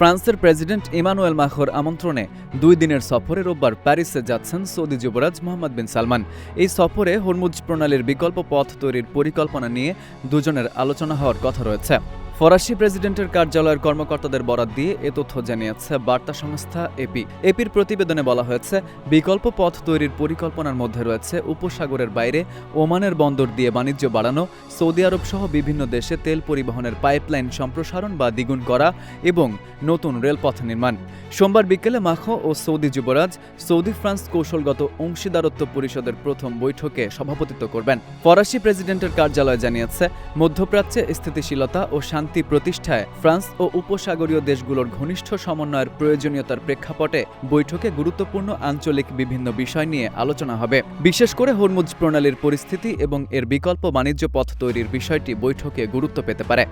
ফ্রান্সের president Emmanuel মাখোর আমন্ত্রণে 2 দিনের সফরে রোববার প্যারিসে যাচ্ছেন সৌদি যুবরাজ মোহাম্মদ বিন সালমান। এই সফরে হরমুজ প্রণালীর বিকল্প পথ তৈরির পরিকল্পনা নিয়ে দুজনের আলোচনা হওয়ার কথা রয়েছে। ফরাসি প্রেসিডেন্টের কার্যালয়ের কর্মকর্তাদের বরাত দিয়ে এ তথ্য জানিয়েছে বার্তা সংস্থা এপি। এপির প্রতিবেদনে বলা হয়েছে, বিকল্প পথ তৈরির পরিকল্পনার মধ্যে রয়েছে উপসাগরের বাইরে ওমানের বন্দর দিয়ে বাণিজ্য বাড়ানো, সৌদি আরব সহ বিভিন্ন দেশে তেল পরিবহনের পাইপলাইন সম্প্রসারণ বা দ্বিগুণ করা এবং নতুন রেলপথ নির্মাণ। সোমবার বিকেলে মাখো ও সৌদি যুবরাজ সৌদি ফ্রান্স কৌশলগত অংশীদারত্ব পরিষদের প্রথম বৈঠকে সভাপতিত্ব করবেন। ফরাসি প্রেসিডেন্টের কার্যালয় জানিয়েছে, মধ্যপ্রাচ্যে স্থিতিশীলতা ও শান্তি প্রতিষ্ঠায় ফ্রান্স ও উপসাগরীয় দেশগুলোর ঘনিষ্ঠ সমন্বয়ের প্রয়োজনীয়তার প্রেক্ষাপটে বৈঠকে গুরুত্বপূর্ণ আঞ্চলিক বিভিন্ন বিষয় নিয়ে আলোচনা হবে। বিশেষ করে হরমুজ প্রণালীর পরিস্থিতি এবং এর বিকল্প বাণিজ্য পথ তৈরির বিষয়টি বৈঠকে গুরুত্ব পেতে পারে।